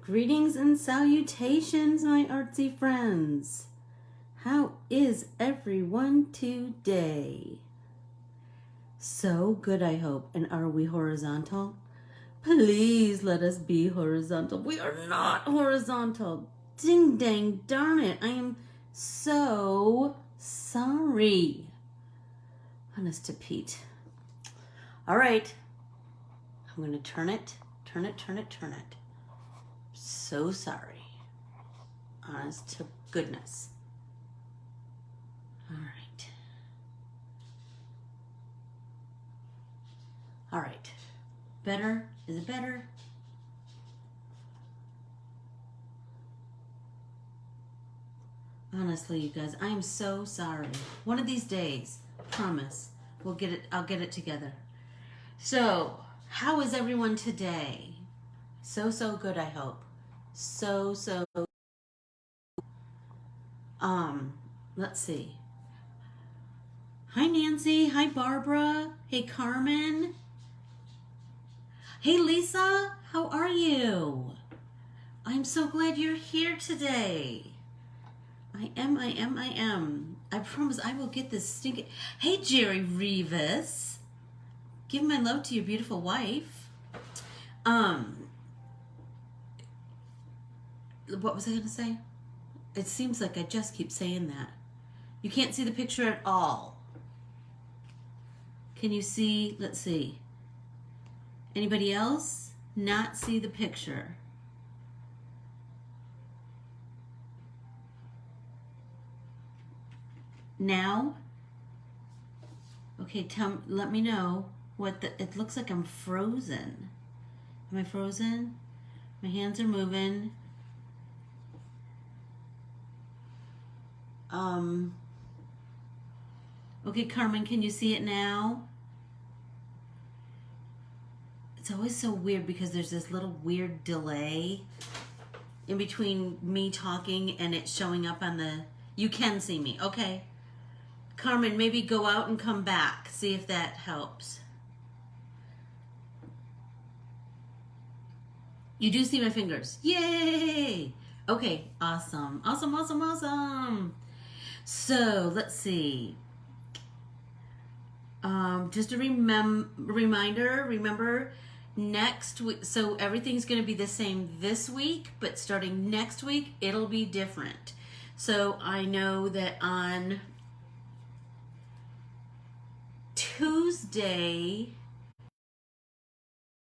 Greetings and salutations, my artsy friends. How is everyone today? So good, I hope. And are we horizontal? Please let us be horizontal. We are not horizontal. Ding dang darn it. I am so sorry. Honest to Pete. All right. I'm going to turn it. So sorry. Honest to goodness. All right. All right. Better? Is it better? Honestly, you guys, I am so sorry. One of these days, promise, we'll get it. I'll get it together. So, how is everyone today? So good, I hope. So let's see. Hi Nancy, hi Barbara, hey Carmen. Hey Lisa, how are you? I'm so glad you're here today. I am. I promise I will get this stinking. Hey Jerry Rivas. Give my love to your beautiful wife. What was I going to say? It seems like I just keep saying that. You can't see the picture at all. Can you see? Let's see. Anybody else not see the picture? Now? Okay, let me know what it looks like. I'm frozen. Am I frozen? My hands are moving. Okay, Carmen, can you see it now? It's always so weird because there's this little weird delay in between me talking and it showing up on the... You can see me, okay. Carmen, maybe go out and come back. See if that helps. You do see my fingers. Yay! Okay, awesome. So, let's see. Just a reminder, remember next week, so everything's going to be the same this week, but starting next week, it'll be different. So I know that on Tuesday,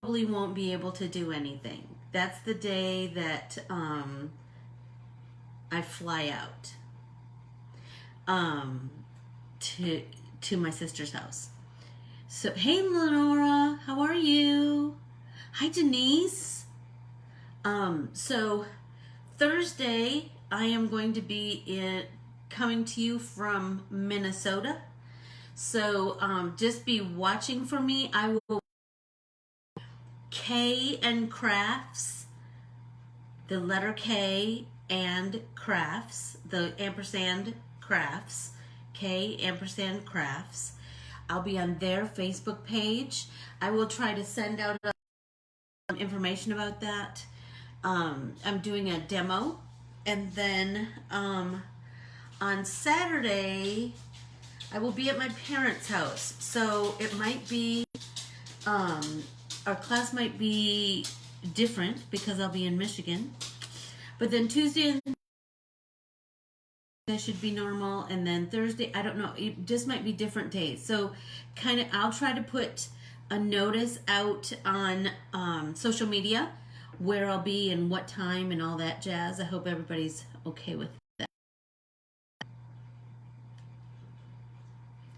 probably won't be able to do anything. That's the day that I fly out to my sister's house. So, hey Lenora, how are you? Hi Denise. So Thursday I am going to be coming to you from Minnesota. So just be watching for me. I will K and crafts, the letter K and crafts, the ampersand crafts, K ampersand crafts. I'll be on their Facebook page. I will try to send out information about that. I'm doing a demo, and then on Saturday I will be at my parents' house. So it might be our class might be different because I'll be in Michigan. But then Tuesday and that should be normal, and then Thursday, I don't know, it just might be different days. So kind of, I'll try to put a notice out on social media where I'll be and what time and all that jazz. I hope everybody's okay with that.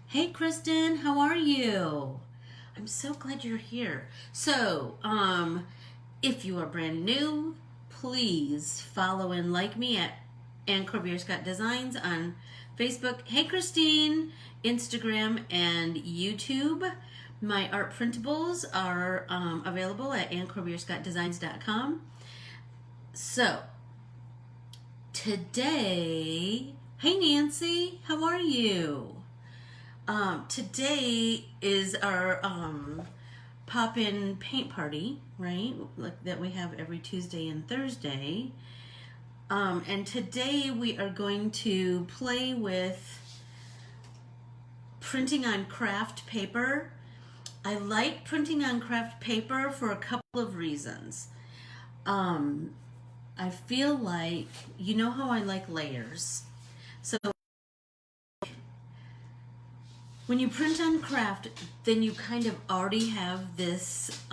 Hey Kristen, how are you? I'm so glad you're here. So if you are brand new, please follow and like me at Corbiere-Scott Designs on Facebook. Hey Christine, Instagram and YouTube. My art printables are available at Corbiere-ScottDesigns.com. So today, hey Nancy, how are you? Today is our pop-in paint party, right? Like that we have every Tuesday and Thursday. And today we are going to play with printing on craft paper. I like printing on craft paper for a couple of reasons. I feel like, you know how I like layers. So when you print on craft, then you kind of already have this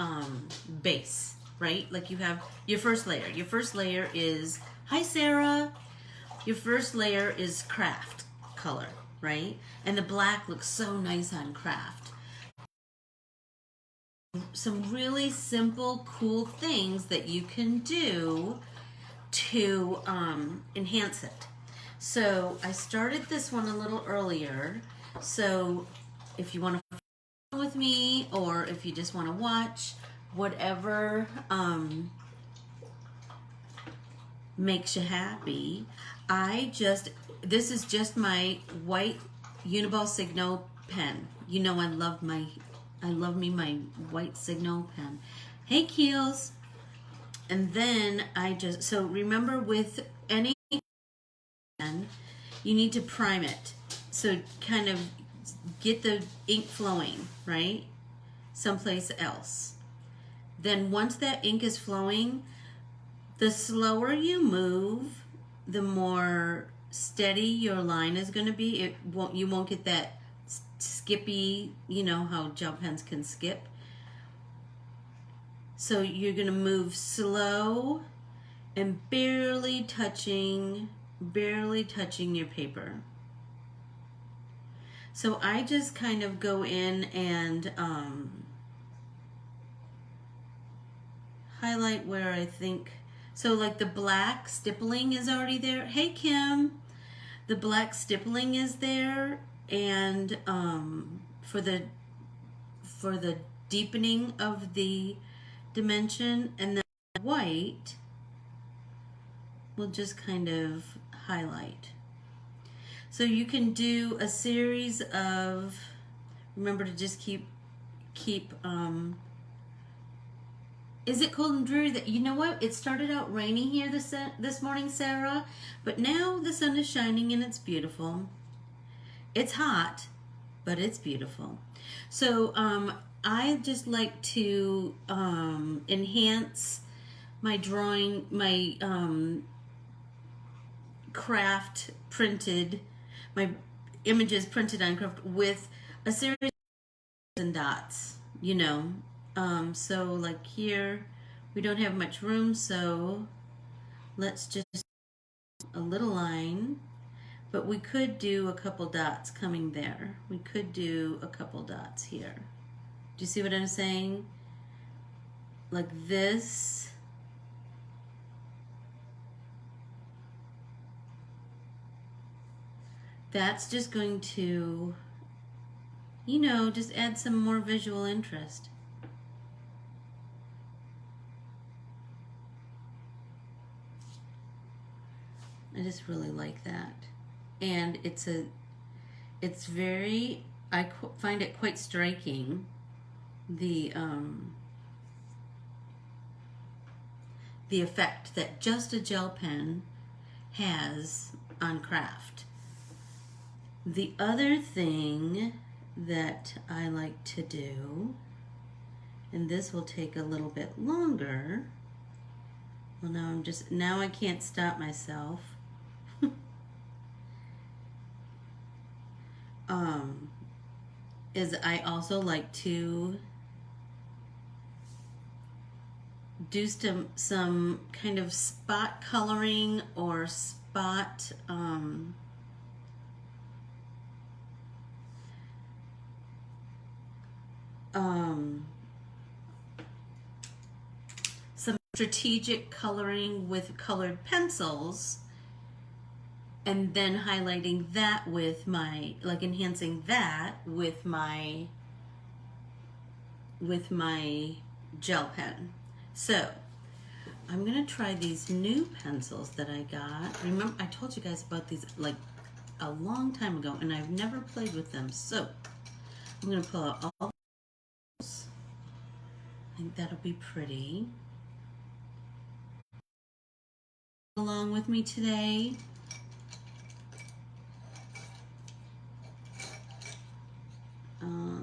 base, right? Like you have your first layer. Your first layer is, hi Sarah. Your first layer is craft color, right? And the black looks so nice on craft. Some really simple, cool things that you can do to enhance it. So I started this one a little earlier. So if you want to follow with me, or if you just want to watch, whatever makes you happy. This is just my white Uniball Signo pen. You know I love my my white Signo pen. Hey Keels. And then so remember with any pen, you need to prime it. So kind of get the ink flowing, right? Someplace else. Then once that ink is flowing, the slower you move, the more steady your line is going to be. You won't get that skippy, you know how gel pens can skip. So you're going to move slow and barely touching your paper. So I just kind of go in and highlight where I think, so like the black stippling is already there. Hey Kim, the black stippling is there, and for the deepening of the dimension, and then white will just kind of highlight. So you can do a series of, remember to just keep is it cold and dreary? That, you know what, it started out rainy here this morning, Sarah, but now the sun is shining and it's beautiful. It's hot, but it's beautiful. So I just like to enhance my drawing, my craft printed, my images printed on craft with a series of dots, you know. So like here, we don't have much room, so let's just a little line, but we could do a couple dots coming there. We could do a couple dots here. Do you see what I'm saying? Like this. That's just going to, you know, just add some more visual interest. I just really like that. And it's very, I find it quite striking, the effect that just a gel pen has on craft. The other thing that I like to do, and this will take a little bit longer, well now I can't stop myself. Is I also like to do some kind of spot coloring or spot some strategic coloring with colored pencils, and then highlighting that with my, like enhancing that with my gel pen. So I'm gonna try these new pencils that I got. Remember, I told you guys about these like a long time ago, and I've never played with them. So I'm gonna pull out all those. think that'll be pretty. Along with me today.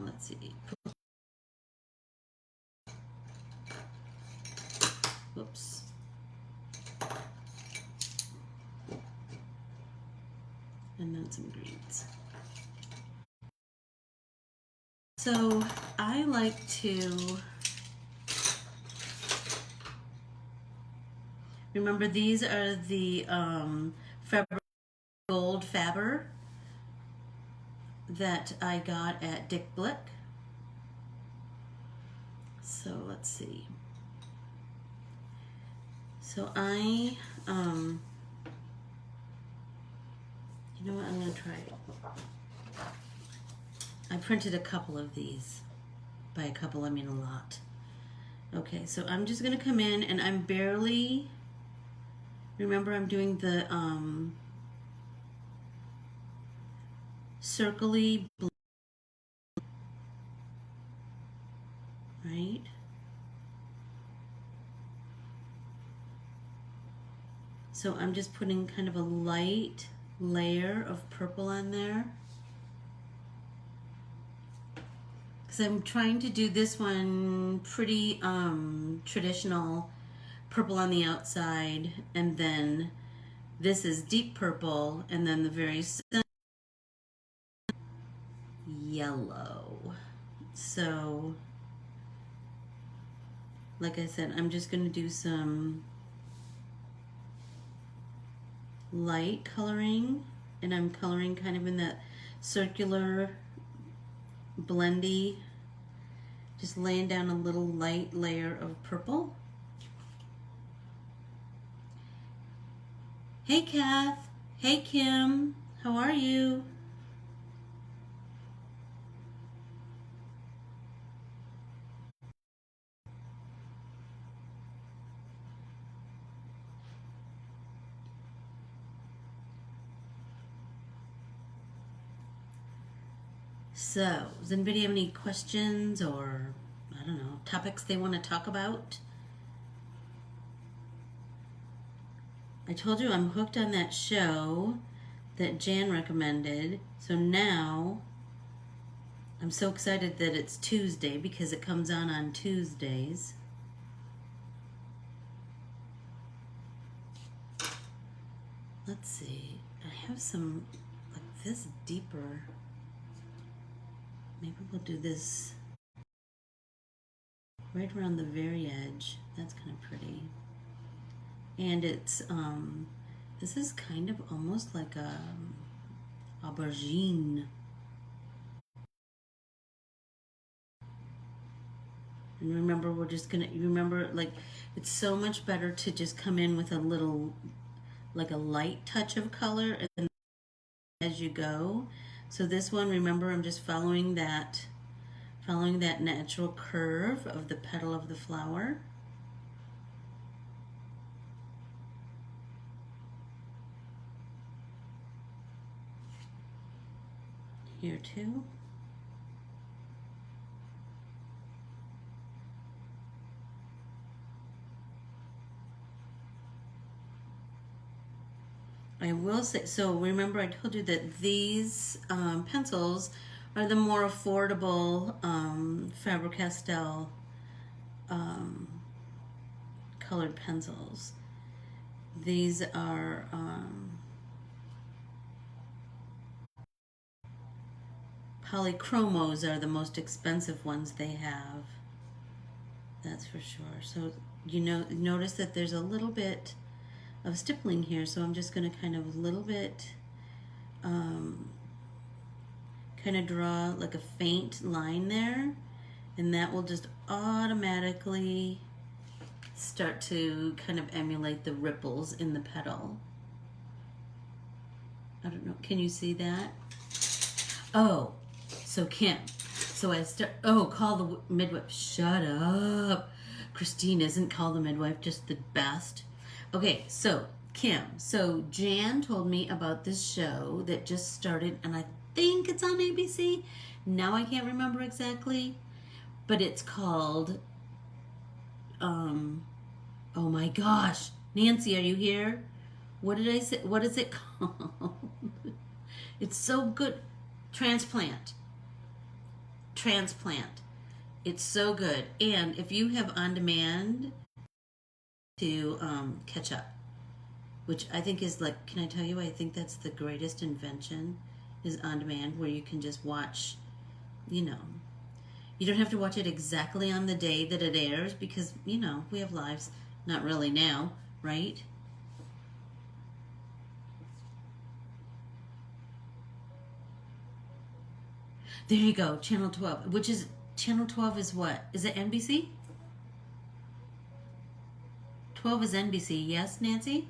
Let's see. Whoops. And then some greens. So I like to remember these are the gold Faber that I got at Dick Blick. So let's see. So I, you know what, I'm gonna try it. I printed a couple of these. By a couple, I mean a lot. Okay, so I'm just gonna come in and I'm barely, remember I'm doing the circly blue, right? So I'm just putting kind of a light layer of purple on there. Because I'm trying to do this one pretty traditional purple on the outside, and then this is deep purple, and then the very yellow. So like I said, I'm just going to do some light coloring, and I'm coloring kind of in that circular blendy, just laying down a little light layer of purple. Hey Kath, hey Kim, how are you? So, does anybody have any questions or, I don't know, topics they want to talk about? I told you I'm hooked on that show that Jan recommended. So now I'm so excited that it's Tuesday because it comes on Tuesdays. Let's see. I have some like this deeper. Maybe we'll do this right around the very edge. That's kind of pretty. And it's, this is kind of almost like a aubergine. And remember, we're just gonna, remember, like, it's so much better to just come in with a little, like a light touch of color and as you go. So this one, remember, I'm just following that natural curve of the petal of the flower. Here too. I will say, so remember I told you that these pencils are the more affordable Faber-Castell colored pencils. These are polychromos are the most expensive ones they have. That's for sure. So you know, notice that there's a little bit of stippling here, so I'm just going to kind of a little bit kind of draw like a faint line there, and that will just automatically start to kind of emulate the ripples in the petal. I don't know, can you see that? Oh, so Kim, so I start, oh, call the midwife, shut up. Christine, isn't Call the Midwife just the best? Okay, so Kim, so Jan told me about this show that just started, and I think it's on ABC. Now I can't remember exactly, but it's called oh my gosh. Nancy, are you here? What did I say? What is it called? It's so good. Transplant. Transplant. It's so good. And if you have on demand to catch up, which I think is like, can I tell you, I think that's the greatest invention is on demand, where you can just watch, you know, you don't have to watch it exactly on the day that it airs because, you know, we have lives. Not really now, right? There you go, Channel 12, which is, Channel 12 is what? Is it NBC? 12 is NBC, yes, Nancy?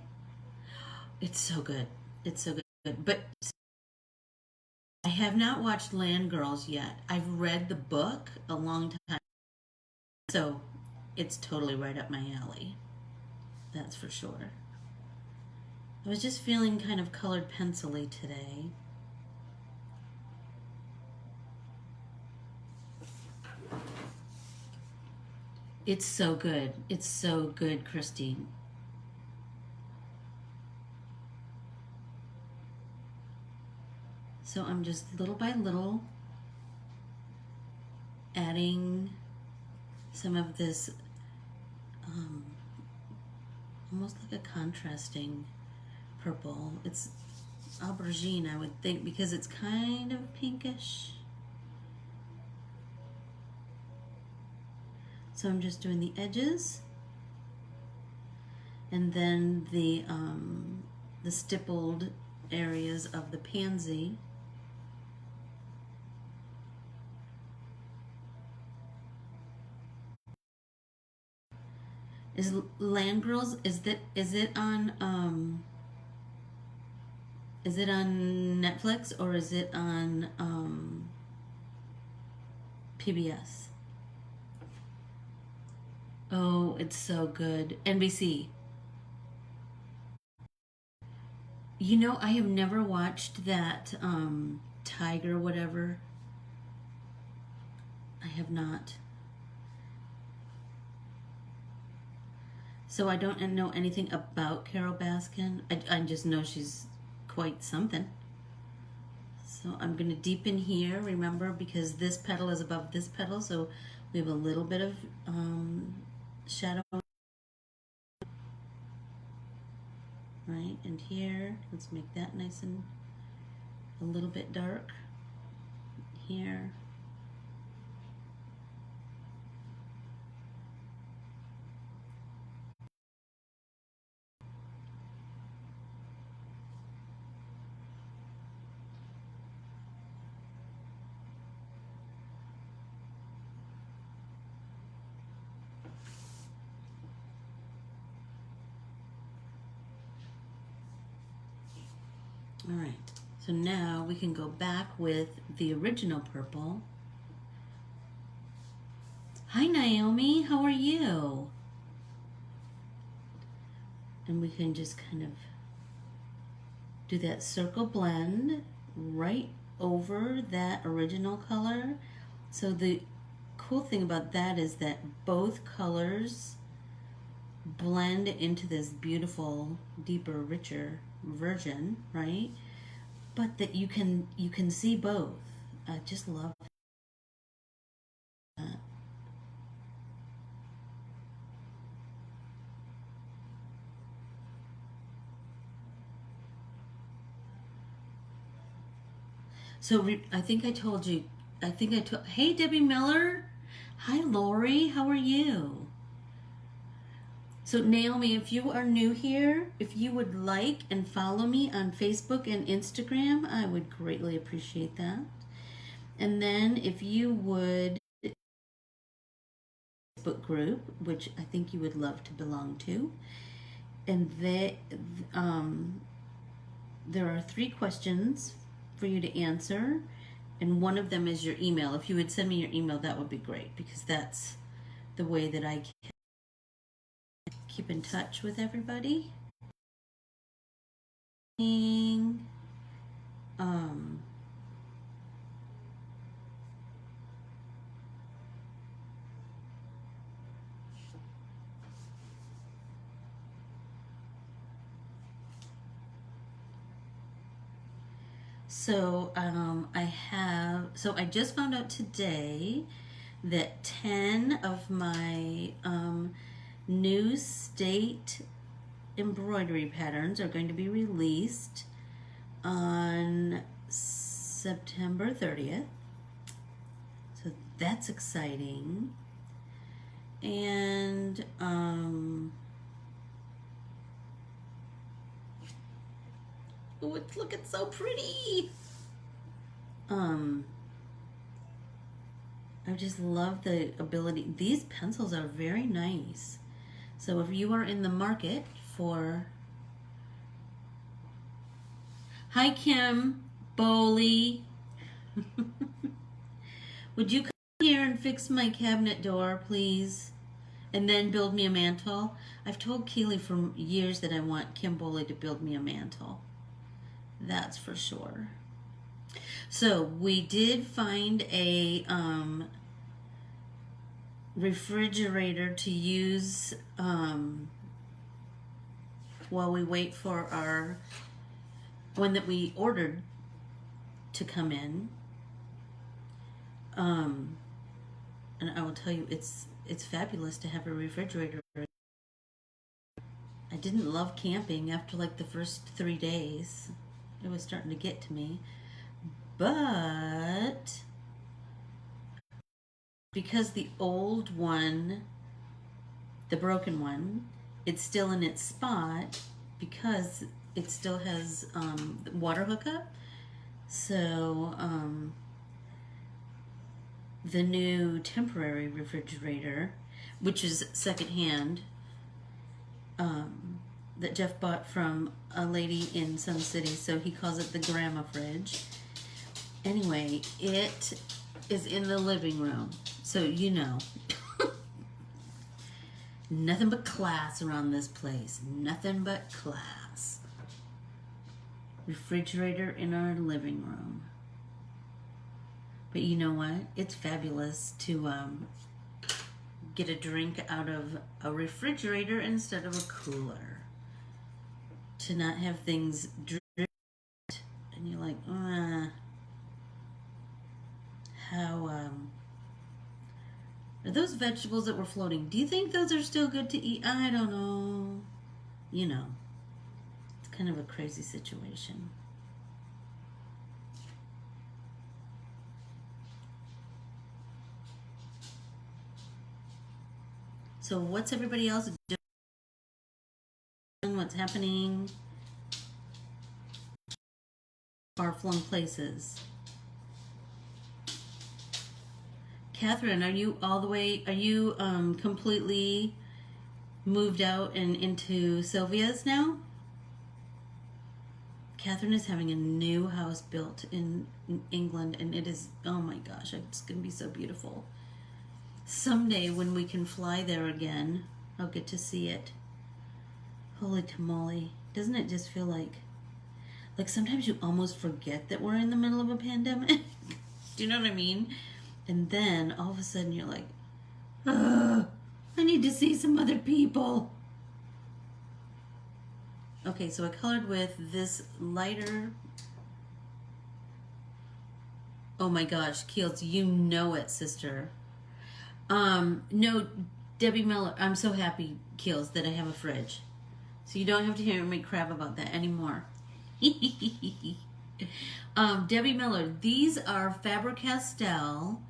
It's so good. It's so good. But I have not watched Land Girls yet. I've read the book a long time, so it's totally right up my alley. That's for sure. I was just feeling kind of colored pencil-y today. It's so good. It's so good, Christine. So I'm just little by little adding some of this almost like a contrasting purple. It's aubergine, I would think, because it's kind of pinkish. So I'm just doing the edges, and then the stippled areas of the pansy. Is Land Girls, is it on Netflix or is it on PBS? Oh, it's so good. NBC. You know, I have never watched that Tiger whatever. I have not. So I don't know anything about Carol Baskin. I just know she's quite something. So I'm going to deepen here, remember, because this petal is above this petal, so we have a little bit of shadow. Right, and here, let's make that nice and a little bit dark. Here. All right, so now we can go back with the original purple. Hi Naomi, how are you? And we can just kind of do that circle blend right over that original color. So the cool thing about that is that both colors blend into this beautiful, deeper, richer version, right? But that you can see both. I just love that. So I think I told you. Hey Debbie Miller. Hi Lori. How are you? So Naomi, if you are new here, if you would like and follow me on Facebook and Instagram, I would greatly appreciate that. And then if you would, Facebook group, which I think you would love to belong to, and there are 3 questions for you to answer, and one of them is your email. If you would send me your email, that would be great, because that's the way that I can keep in touch with everybody. So I just found out today that 10 of my new state embroidery patterns are going to be released on September 30th. So that's exciting. And oh, it's looking so pretty. I just love the ability. These pencils are very nice. So if you are in the market for... Hi, Kim Bowley. Would you come here and fix my cabinet door, please? And then build me a mantle? I've told Keely for years that I want Kim Bowley to build me a mantle. That's for sure. So we did find a refrigerator to use while we wait for our one that we ordered to come in. And I will tell you, it's fabulous to have a refrigerator. I didn't love camping after like the first 3 days. It was starting to get to me. But because the old one, the broken one, it's still in its spot because it still has the water hookup. So the new temporary refrigerator, which is secondhand, that Jeff bought from a lady in Sun City, so he calls it the grandma fridge. Anyway, it is in the living room, so you know. Nothing but class around this place. Nothing but class. Refrigerator in our living room. But you know what? It's fabulous to get a drink out of a refrigerator instead of a cooler. To not have things drip and you're like, how are those vegetables that were floating? Do you think those are still good to eat? I don't know. You know, it's kind of a crazy situation. So what's everybody else doing? What's happening? Far-flung places. Catherine, are you all the way, are you completely moved out and into Sylvia's now? Catherine is having a new house built in England, and it is, oh my gosh, it's going to be so beautiful. Someday when we can fly there again, I'll get to see it. Holy tamale. Doesn't it just feel like sometimes you almost forget that we're in the middle of a pandemic? Do you know what I mean? And then all of a sudden you're like, I need to see some other people. Okay, so I colored with this lighter. Oh my gosh, Keels, you know it, sister. No, Debbie Miller, I'm so happy, Keels, that I have a fridge. So you don't have to hear me crap about that anymore. Debbie Miller, these are Faber-Castell.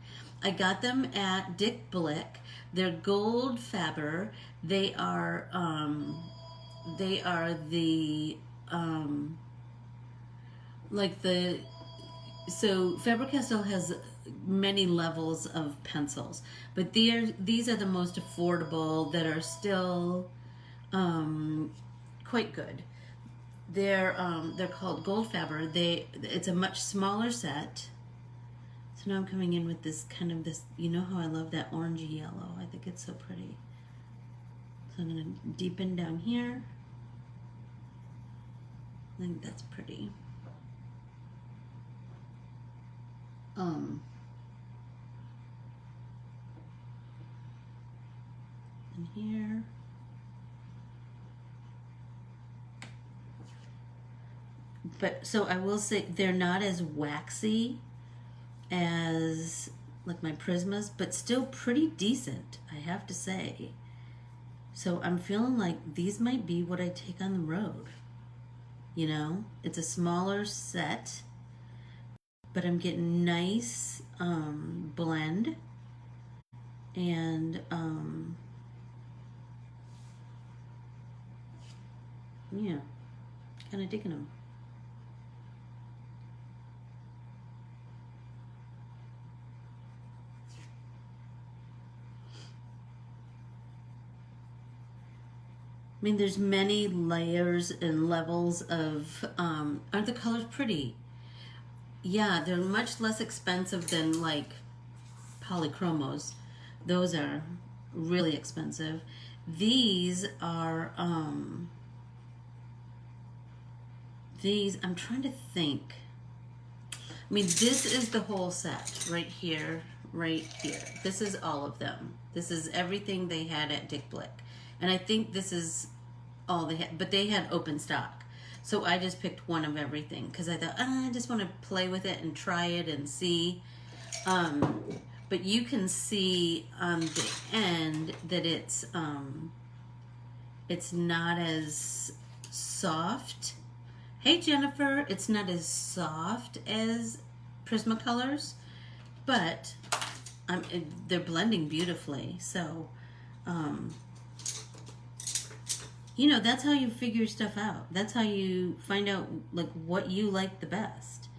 I got them at Dick Blick. They're gold Faber. They are the so Faber-Castell has many levels of pencils, but these are the most affordable that are still quite good. They're called Gold Faber. It's a much smaller set. So now I'm coming in with this kind of this, you know how I love that orangey yellow. I think it's so pretty. So I'm gonna deepen down here. I think that's pretty. And here. But so I will say they're not as waxy as like my Prismas, but still pretty decent, I have to say. So I'm feeling like these might be what I take on the road. You know, it's a smaller set, but I'm getting nice blend and yeah, kind of digging them. I mean, there's many layers and levels of, aren't the colors pretty? Yeah, they're much less expensive than like polychromos. Those are really expensive. These are, I'm trying to think. I mean, this is the whole set right here, right here. This is all of them. This is everything they had at Dick Blick. And I think this is all they had, but they had open stock. So I just picked one of everything because I thought, I just want to play with it and try it and see. But you can see on the end that it's not as soft. Hey Jennifer, it's not as soft as Prismacolors, but they're blending beautifully. So, you know, that's how you figure stuff out. That's how you find out like what you like the best.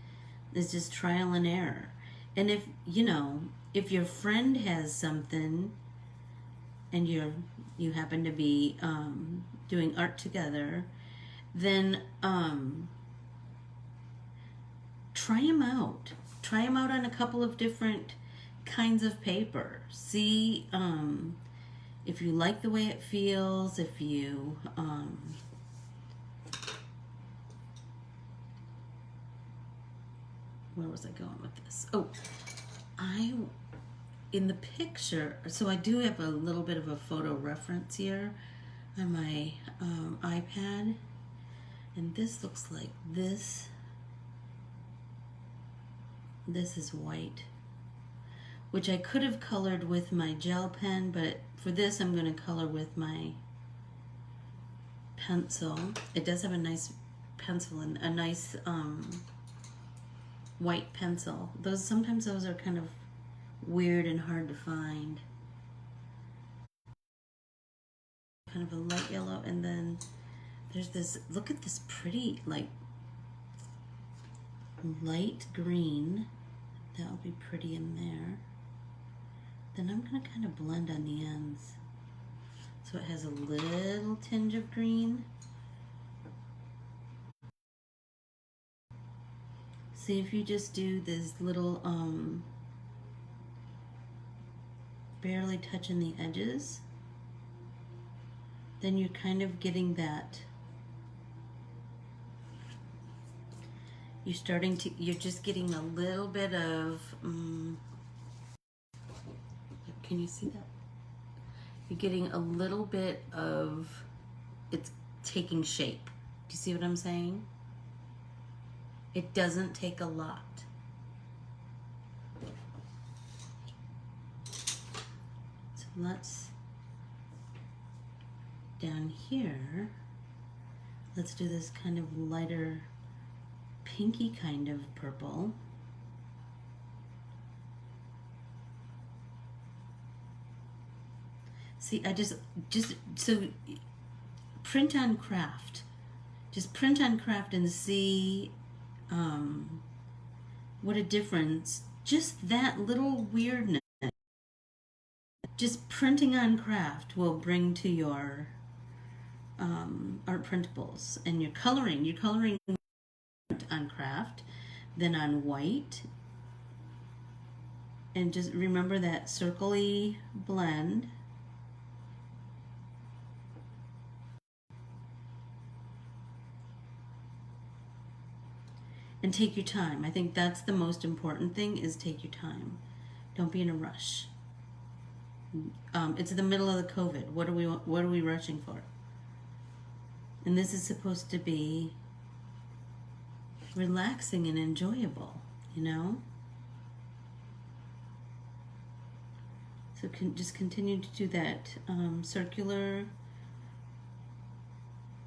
Is just trial and error. And if, you know, if your friend has something and you happen to be doing art together, then try them out. Try them out on a couple of different kinds of paper. See if you like the way it feels, if you where was I going with this? Oh, in the picture, so I do have a little bit of a photo reference here on my iPad, and this looks like this. This is white, which I could have colored with my gel pen, but for this I'm going to color with my pencil. It does have a nice pencil and a nice white pencil. Sometimes those are kind of weird and hard to find. Kind of a light yellow, and then there's this, look at this pretty like light green. That'll be pretty in there. Then I'm going to kind of blend on the ends so it has a little tinge of green. See, if you just do this little barely touching the edges, then you're kind of getting that. You're just getting a little bit of, can you see that? You're getting a little bit of, it's taking shape. Do you see what I'm saying? It doesn't take a lot. So let's, down here, let's do this kind of lighter pinky kind of purple. See, I just so print on craft. Just print on craft and see what a difference just that little weirdness, just printing on craft will bring to your art printables. And you're coloring on craft, then on white, and just remember that circle-y blend. And take your time. I think that's the most important thing, is take your time. Don't be in a rush. It's the middle of the COVID. What are we rushing for? And this is supposed to be relaxing and enjoyable, you know? So just continue to do that circular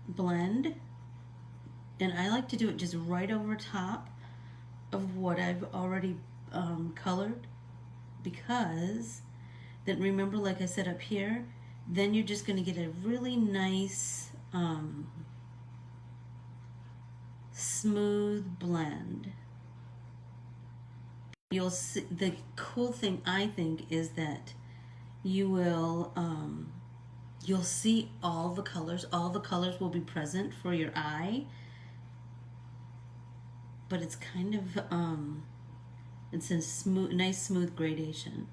blend. And I like to do it just right over top of what I've already colored, because then remember, like I said up here, then you're just going to get a really nice smooth blend. You'll see, the cool thing I think is that you will you'll see all the colors. All the colors will be present for your eye, but it's kind of it's a smooth, nice smooth gradation,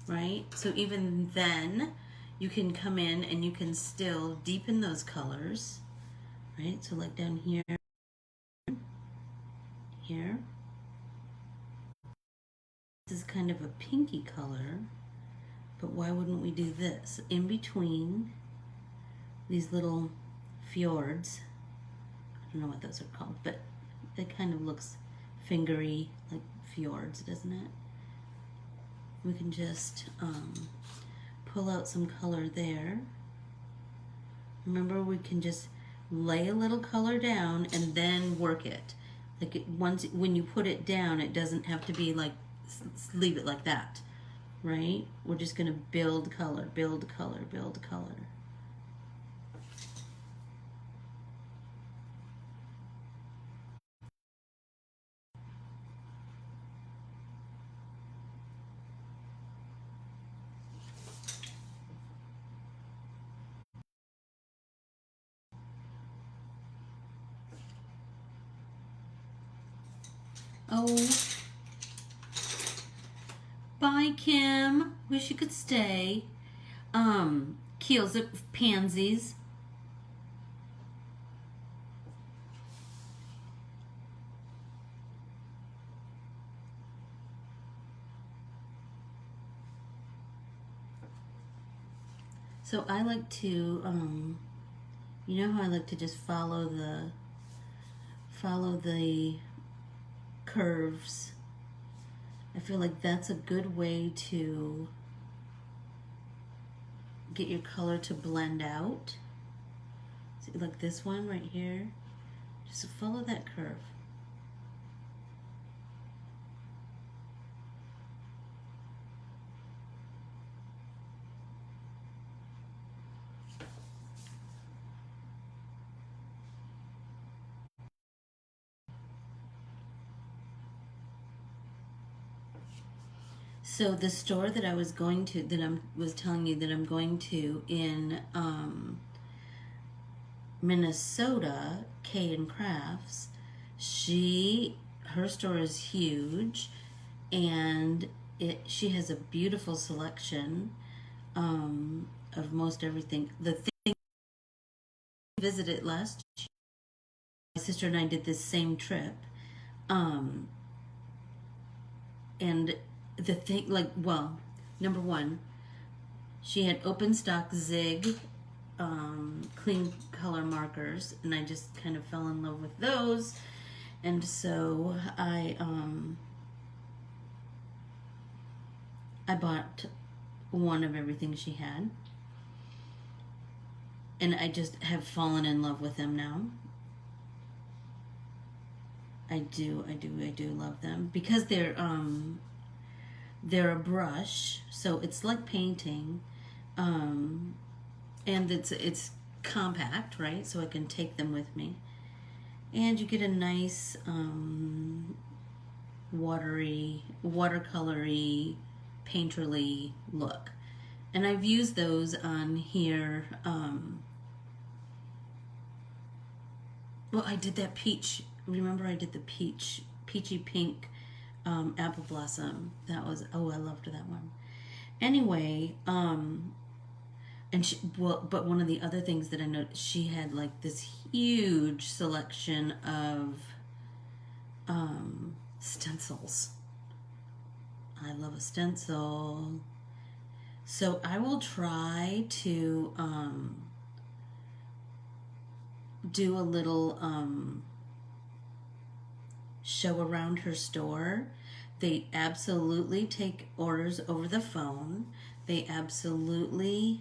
right? So even then you can come in and you can still deepen those colors, right? So like down here, here, this is kind of a pinky color, but why wouldn't we do this in between these little fjords? I don't know what those are called, but it kind of looks fingery, like fjords, doesn't it? We can just pull out some color there. Remember, we can just lay a little color down and then work it. Like once when you put it down, it doesn't have to be like, leave it like that, right? We're just gonna build color, build color, build color. Oh, bye, Kim. Wish you could stay. Keels of pansies. So I like to, you know how I like to just follow the curves. I feel like that's a good way to get your color to blend out. See, like this one right here, just follow that curve. So the store that I was going to, that I was telling you that I'm going to in Minnesota, Karin Crafts, her store is huge, and she has a beautiful selection of most everything. The thing I visited last year, my sister and I did this same trip, and the thing, like, well, number one, she had open stock Zig clean color markers, and I just kind of fell in love with those, and so I bought one of everything she had, and I just have fallen in love with them now. I do love them because they're a brush, so it's like painting, and it's compact, right? So I can take them with me, and you get a nice watercolory, painterly look. And I've used those on here. Well, I did that peach. Remember, I did the peachy pink apple blossom. That was, oh, I loved that one. Anyway, but one of the other things that I noticed, she had like this huge selection of stencils. I love a stencil. So I will try to do a little show around her store. They absolutely take orders over the phone. They absolutely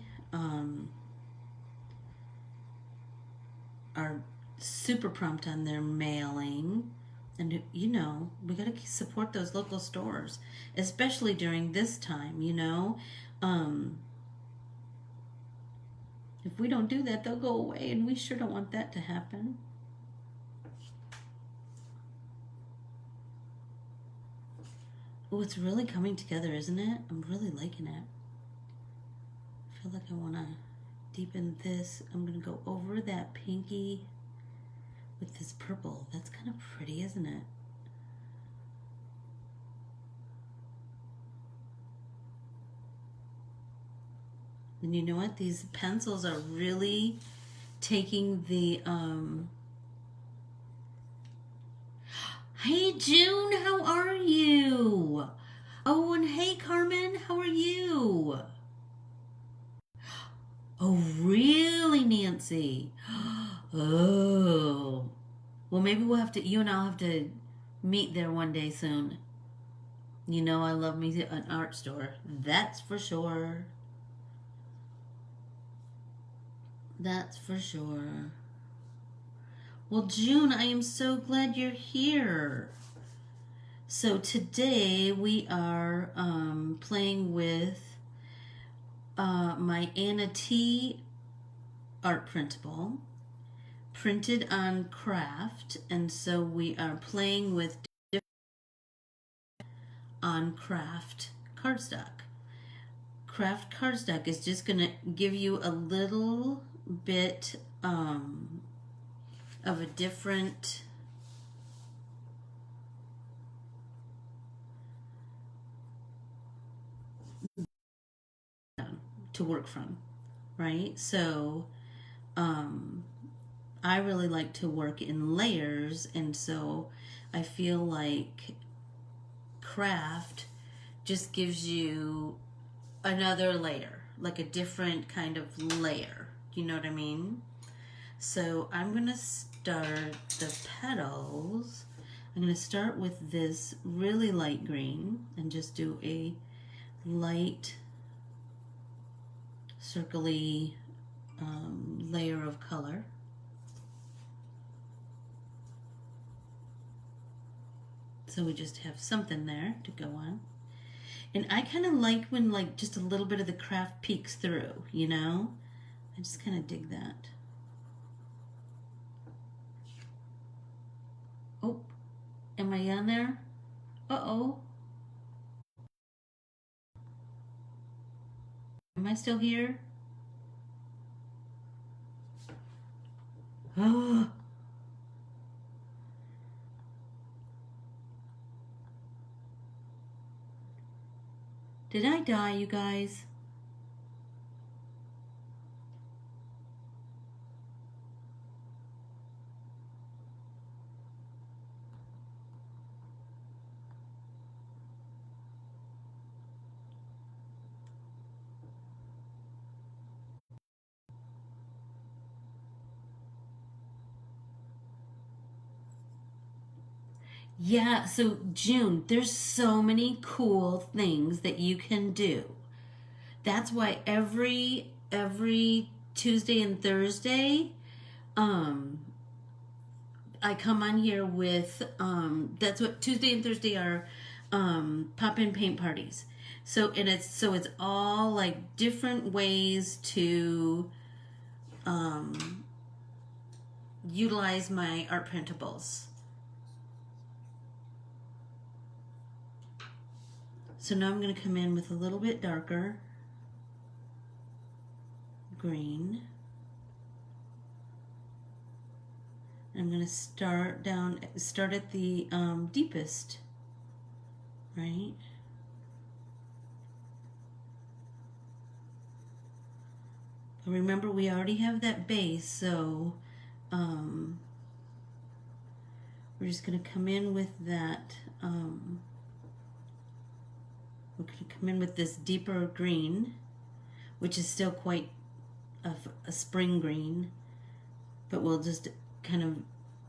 are super prompt on their mailing. And, you know, we got to support those local stores, especially during this time, you know. If we don't do that, they'll go away, and we sure don't want that to happen. Oh, it's really coming together, isn't it? I'm really liking it. I feel like I want to deepen this. I'm going to go over that pinky with this purple. That's kind of pretty, isn't it? And you know what? These pencils are really taking the, Hey June, how are you? Oh, and hey Carmen, how are you? Oh, really, Nancy? Oh. Well, maybe we'll have to, you and I'll have to meet there one day soon. You know I love me an art store. That's for sure. That's for sure. Well, June, I am so glad you're here. So today we are playing with my Anna T art printable, printed on craft, and so we are playing with on craft cardstock. Craft cardstock is just going to give you a little bit of a different to work from, right? So I really like to work in layers, and so I feel like craft just gives you another layer, like a different kind of layer. You know what I mean? So I'm going to start the petals. I'm going to start with this really light green and just do a light circly layer of color. So we just have something there to go on. And I kind of like when like just a little bit of the craft peeks through, you know? I just kind of dig that. Oh, am I on there? Uh-oh. Am I still here? Oh. Did I die, you guys? Yeah, so June, there's so many cool things that you can do. That's why every Tuesday and Thursday, I come on here with that's what Tuesday and Thursday are, pop-in paint parties. So it's all like different ways to utilize my art printables. So now I'm going to come in with a little bit darker green. I'm going to start at the deepest, right? But remember, we already have that base, so we're just going to come in with that. We're going to come in with this deeper green, which is still quite a spring green, but we'll just kind of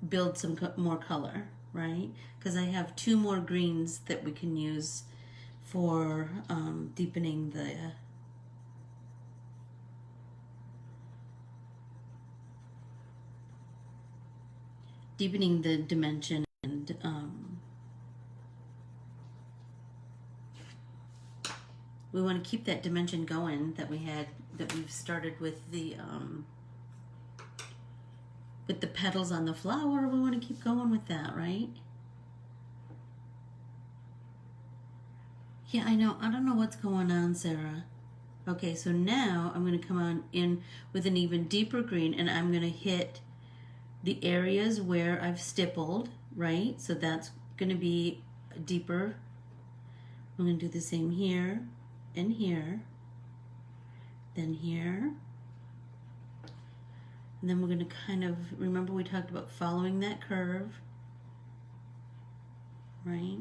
build some more color, right? Because I have 2 more greens that we can use for deepening the dimension, and we want to keep that dimension going that we've started with the petals on the flower. We want to keep going with that, right? Yeah, I know. I don't know what's going on, Sarah. Okay, so now I'm going to come on in with an even deeper green, and I'm going to hit the areas where I've stippled, right? So that's going to be deeper. I'm going to do the same here and here, then here. And then we're going to kind of, remember we talked about following that curve, right?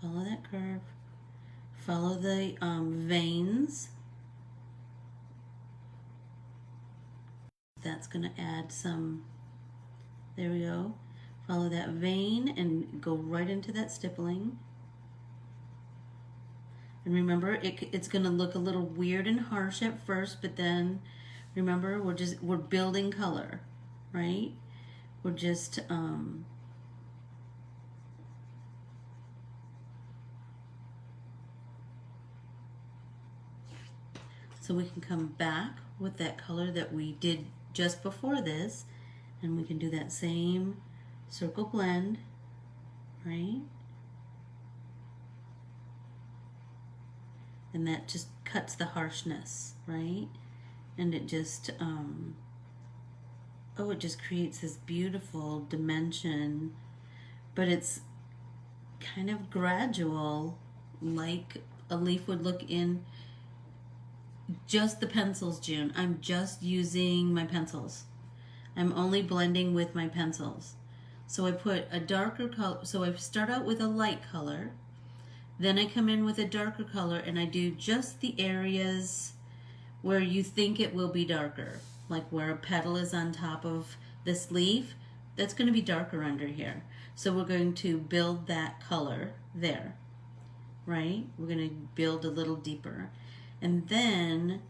Follow that curve. Follow the veins. That's going to add some, there we go. Follow that vein and go right into that stippling. And remember, it's going to look a little weird and harsh at first, but then remember, we're building color, right? We're just so we can come back with that color that we did just before this, and we can do that same circle blend, right? And that just cuts the harshness, right? And it just it just creates this beautiful dimension, but it's kind of gradual, like a leaf would look in just the pencils, June. I'm just using my pencils. I'm only blending with my pencils. So I put a darker color, so I start out with a light color, then I come in with a darker color, and I do just the areas where you think it will be darker, like where a petal is on top of this leaf, that's going to be darker under here. So we're going to build that color there, right? We're going to build a little deeper. And then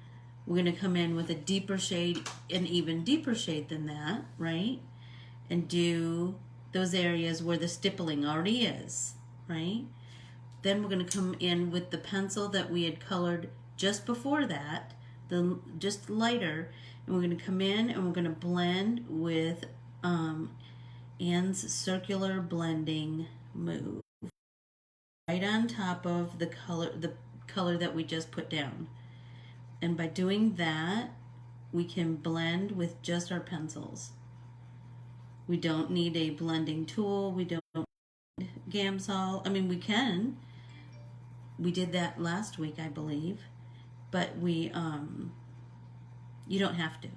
we're going to come in with a deeper shade, an even deeper shade than that, right? And do those areas where the stippling already is, right? Then we're going to come in with the pencil that we had colored just before that, just lighter, and we're going to come in and we're going to blend with Anne's circular blending move right on top of the color that we just put down. And by doing that, we can blend with just our pencils. We don't need a blending tool. We don't need Gamsol. I mean, we can. We did that last week, I believe. But we, you don't have to.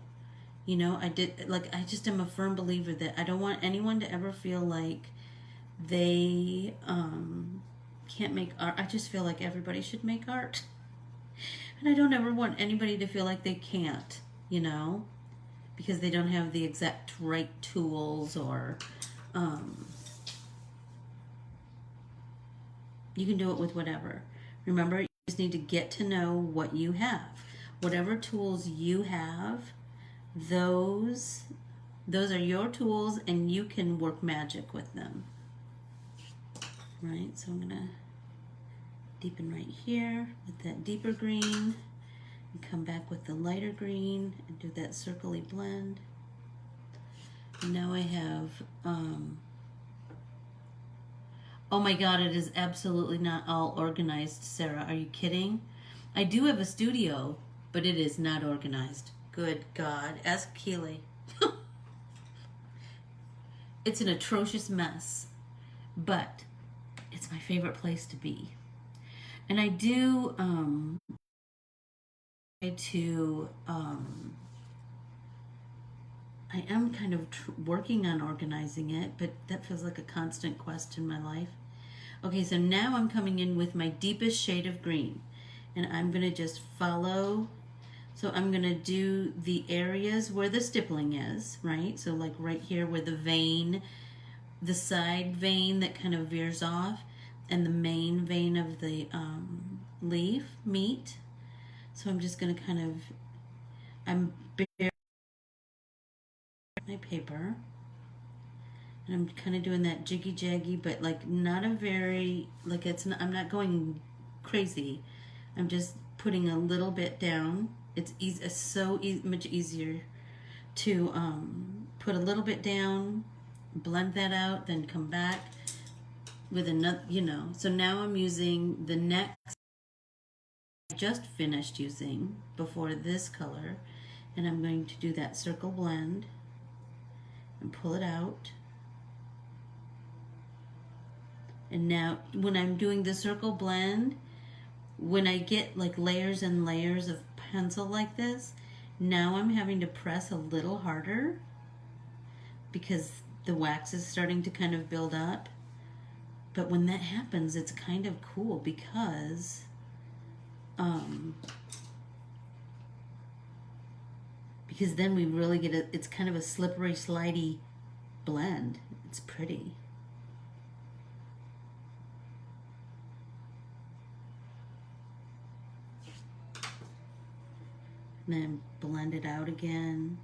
You know, I just am a firm believer that I don't want anyone to ever feel like they can't make art. I just feel like everybody should make art. And I don't ever want anybody to feel like they can't, you know, because they don't have the exact right tools, or you can do it with whatever. Remember, you just need to get to know what you have. Whatever tools you have, those are your tools, and you can work magic with them. Right, so I'm gonna deepen right here with that deeper green, and come back with the lighter green and do that circle-y blend. And now I have, oh my God, it is absolutely not all organized, Sarah. Are you kidding? I do have a studio, but it is not organized. Good God, ask Keely. It's an atrocious mess, but it's my favorite place to be. And I do try to, I am kind of working on organizing it, but that feels like a constant quest in my life. Okay, so now I'm coming in with my deepest shade of green, and I'm going to just follow So I'm going to do the areas where the stippling is, right? So like right here where the vein, the side vein that kind of veers off, and the main vein of the leaf meet. So I'm just going to kind of, I'm bare my paper, and I'm kind of doing that jiggy jaggy, but like not a very, like it's not, I'm not going crazy. I'm just putting a little bit down. It's easy, it's so much easier to put a little bit down, blend that out, then come back with another, you know. So now I'm using the next I just finished using before this color, and I'm going to do that circle blend and pull it out. And now when I'm doing the circle blend, when I get like layers and layers of pencil like this, now I'm having to press a little harder because the wax is starting to kind of build up. But when that happens, it's kind of cool because then we really get it's kind of a slippery, slidey blend. It's pretty. And then blend it out again.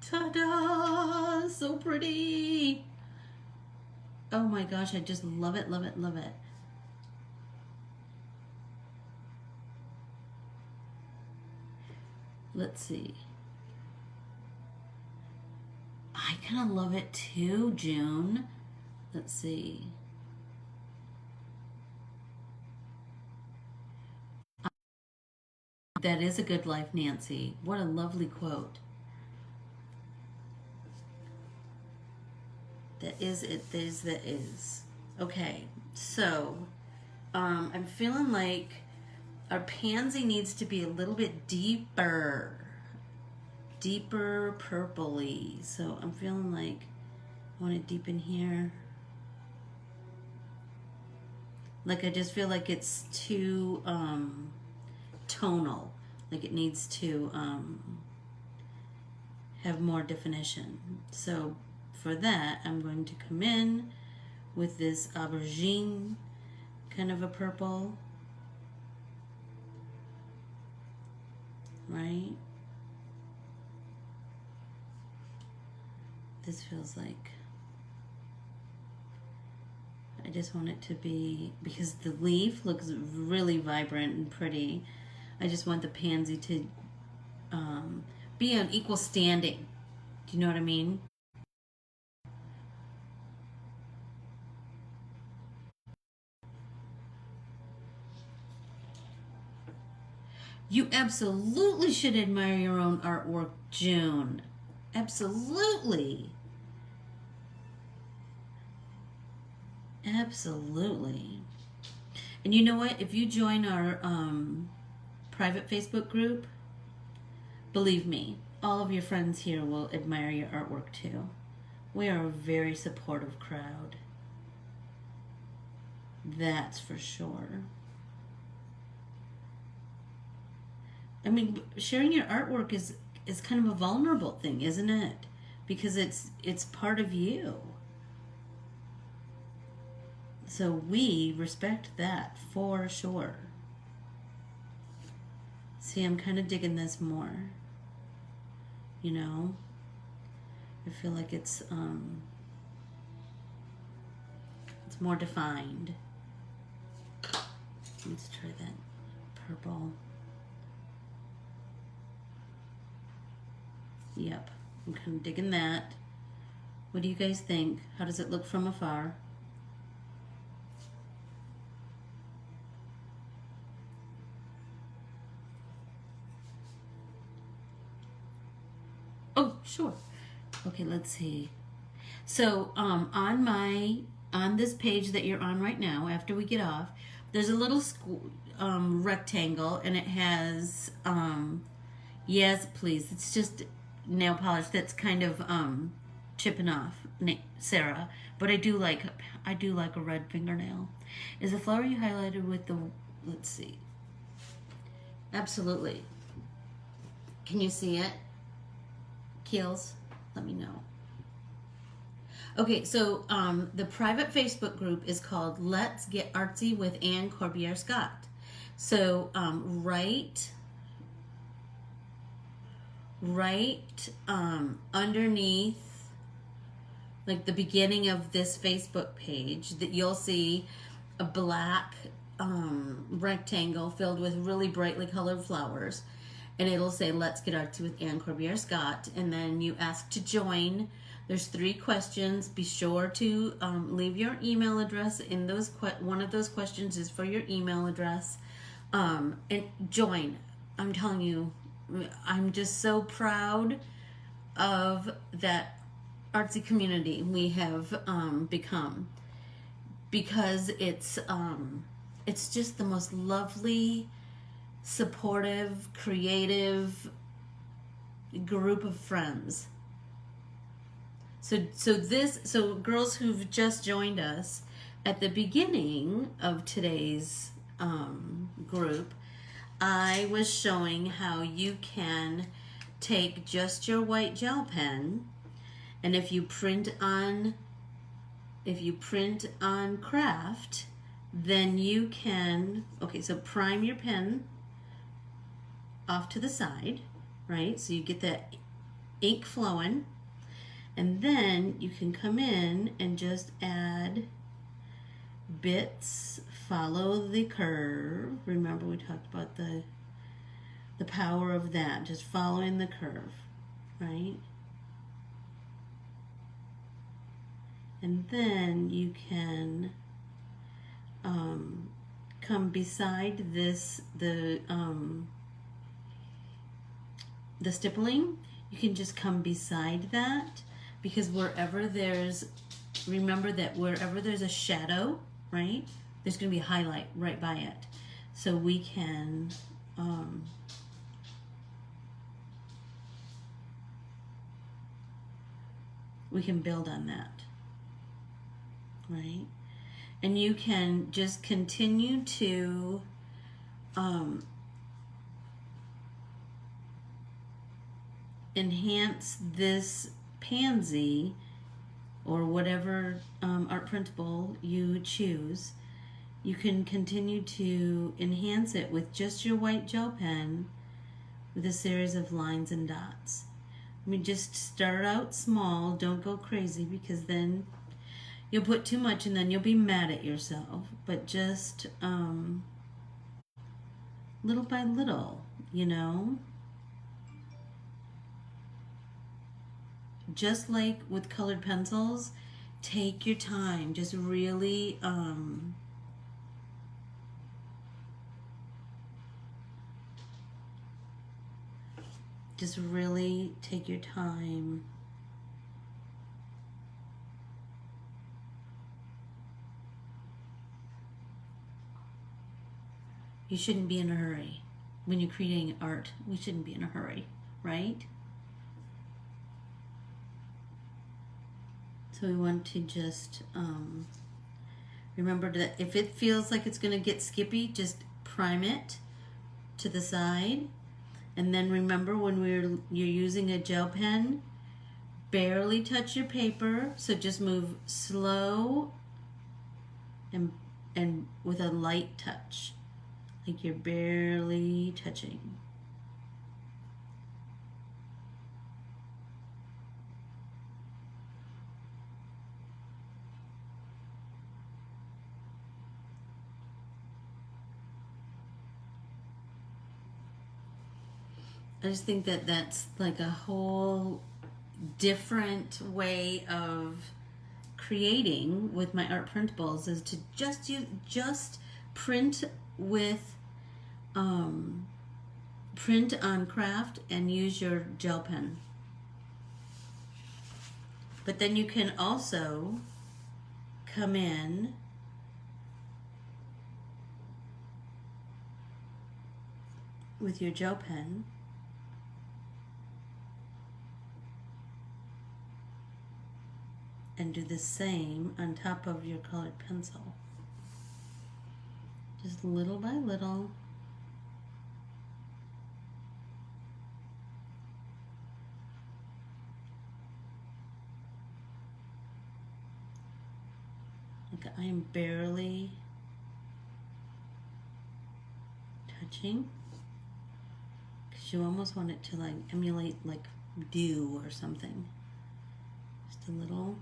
Ta-da! So pretty! Oh my gosh, I just love it, love it, love it. Let's see. I kind of love it too, June. Let's see. That is a good life, Nancy. What a lovely quote. That is it. That is. Okay, so I'm feeling like our pansy needs to be a little bit deeper purpley. So I'm feeling like I want to deepen here. Like I just feel like it's too tonal. Like it needs to have more definition. So for that, I'm going to come in with this aubergine kind of a purple, right? This feels like, I just want it to be, because the leaf looks really vibrant and pretty, I just want the pansy to be on equal standing. Do you know what I mean? You absolutely should admire your own artwork, June. Absolutely. Absolutely. And you know what? If you join our private Facebook group, believe me, all of your friends here will admire your artwork too. We are a very supportive crowd. That's for sure. I mean, sharing your artwork is kind of a vulnerable thing, isn't it? Because it's part of you. So we respect that for sure. See, I'm kind of digging this more. You know, I feel like it's more defined. Let's try that purple. Yep, I'm kind of digging that. What do you guys think? How does it look from afar? Oh, sure. Okay, let's see. So on this page that you're on right now, after we get off, there's a little rectangle, and it has yes, please. It's just nail polish that's kind of chipping off, Sarah. But I do like a red fingernail. Is the flower you highlighted with the, let's see. Absolutely. Can you see it? Keels, let me know. Okay, so the private Facebook group is called Let's Get Artsy with Anne Corbiere-Scott. So right underneath, like the beginning of this Facebook page, that you'll see a black rectangle filled with really brightly colored flowers, and it'll say Let's Get Artsy with Anne Corbiere-Scott, and then you ask to join. There's 3 questions. Be sure to leave your email address in those. One of those questions is for your email address, and join. I'm telling you, I'm just so proud of that artsy community we have become, because it's just the most lovely, supportive, creative group of friends. So girls who've just joined us at the beginning of today's group, I was showing how you can take just your white gel pen, and if you print on craft, then you can, okay, so prime your pen off to the side, right? So you get the ink flowing, and then you can come in and just add bits, follow the curve. Remember, we talked about the power of that, just following the curve, right? And then you can come beside this, the stippling. You can just come beside that, because remember that wherever there's a shadow, right, there's going to be a highlight right by it. So we can build on that, right? And you can just continue to enhance this pansy, or whatever art printable you choose. You can continue to enhance it with just your white gel pen with a series of lines and dots. I mean, just start out small. Don't go crazy, because then you'll put too much and then you'll be mad at yourself. But just little by little, you know? Just like with colored pencils, take your time. Just really take your time. You shouldn't be in a hurry. When you're creating art, we shouldn't be in a hurry, right? So we want to just remember that if it feels like it's going to get skippy, just prime it to the side. And then remember, when you're using a gel pen, barely touch your paper. So just move slow and with a light touch, like you're barely touching. I just think that that's like a whole different way of creating with my art printables, is to just print with print on craft and use your gel pen. But then you can also come in with your gel pen and do the same on top of your colored pencil. Just little by little. Like I am barely touching, because you almost want it to like emulate like dew or something. Just a little.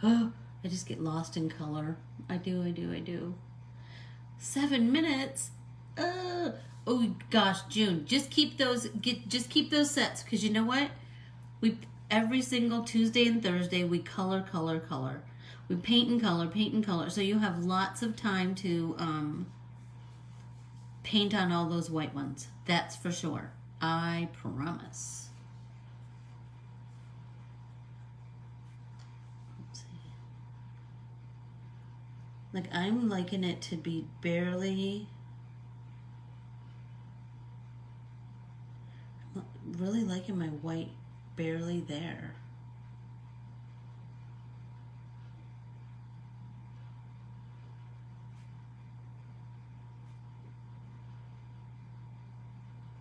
Oh, I just get lost in color. I do. 7 minutes. Oh gosh, June. Just keep those sets, because you know what? We every single Tuesday and Thursday we color. We paint and color. So you have lots of time to paint on all those white ones. That's for sure. I promise. Like I'm liking it to be barely, I'm really liking my white barely there.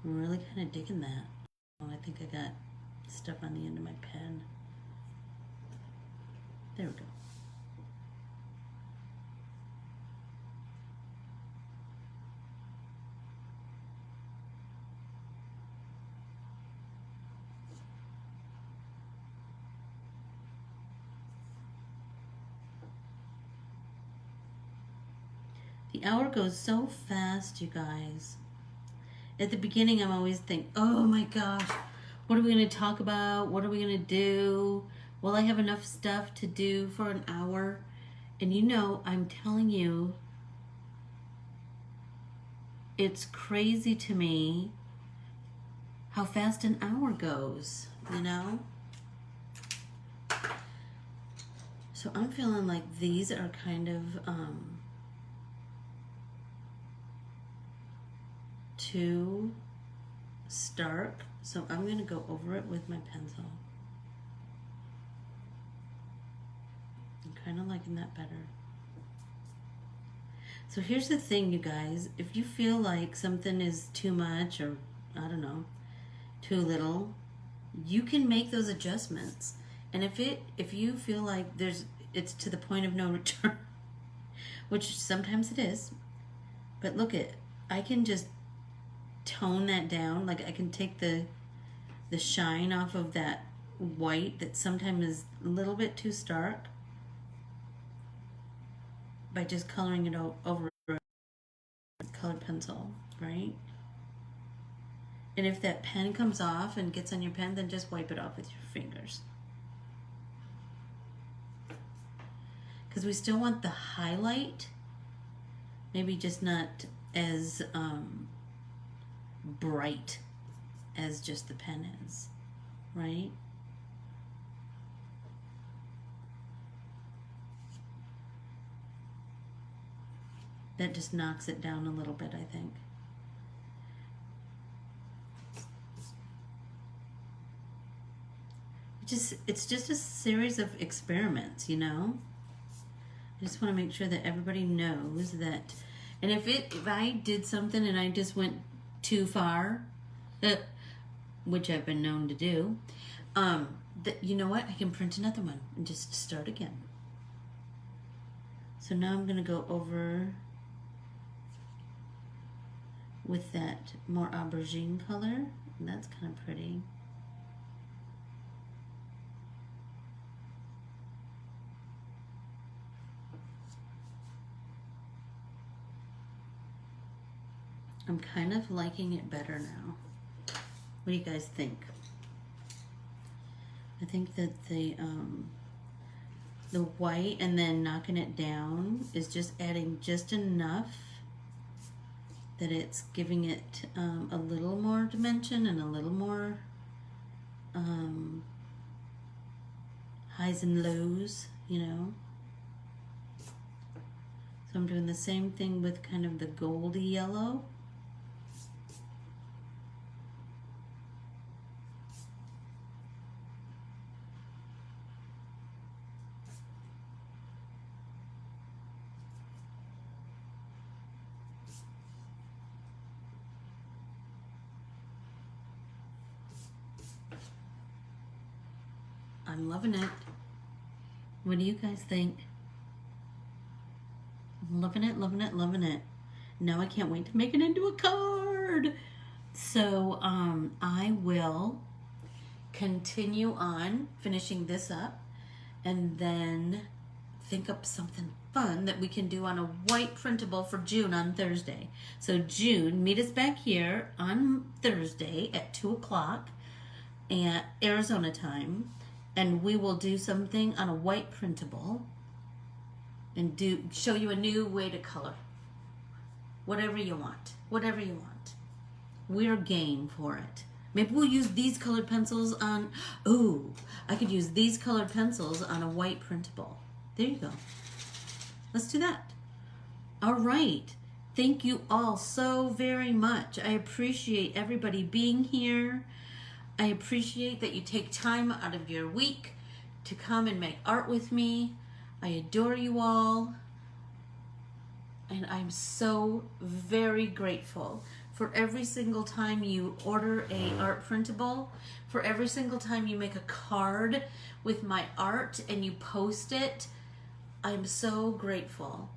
I'm really kind of digging that. Oh, I think I got stuff on the end of my pen. There we go. The hour goes so fast, you guys. At the beginning, I'm always thinking, oh my gosh, what are we going to talk about? What are we going to do? Will I have enough stuff to do for an hour? And you know, I'm telling you, it's crazy to me how fast an hour goes, you know? So I'm feeling like these are kind of too stark, so I'm going to go over it with my pencil. I'm kind of liking that better. So here's the thing, you guys. If you feel like something is too much, or I don't know, too little, you can make those adjustments. And if you feel like it's to the point of no return, which sometimes it is, but look I can just tone that down. Like I can take the shine off of that white that sometimes is a little bit too stark by just coloring it over a colored pencil, right? And if that pen comes off and gets on your pen, then just wipe it off with your fingers. Because we still want the highlight, maybe just not as bright as just the pen is, right? That just knocks it down a little bit, I think. It's just a series of experiments, you know? I just want to make sure that everybody knows that. And if I did something and I just went too far, which I've been known to do, that, you know what? I can print another one and just start again. So now I'm going to go over with that more aubergine color, and that's kind of pretty. I'm kind of liking it better now. What do you guys think? I think that the white and then knocking it down is just adding just enough that it's giving it a little more dimension and a little more highs and lows, you know. So I'm doing the same thing with kind of the goldy yellow. I'm loving it. What do you guys think? I'm loving it, loving it, loving it. Now I can't wait to make it into a card. So I will continue on finishing this up and then think up something fun that we can do on a white printable for June on Thursday. So June, meet us back here on Thursday at 2 o'clock at Arizona time, and we will do something on a white printable and show you a new way to color. Whatever you want, whatever you want. We're game for it. Maybe we'll use these colored pencils on, ooh, I could use these colored pencils on a white printable. There you go. Let's do that. All right. Thank you all so very much. I appreciate everybody being here. I appreciate that you take time out of your week to come and make art with me. I adore you all. And I'm so very grateful for every single time you order a art printable, for every single time you make a card with my art and you post it. I'm so grateful.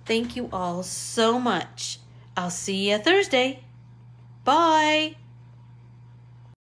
Thank you all so much. I'll see you Thursday. Bye.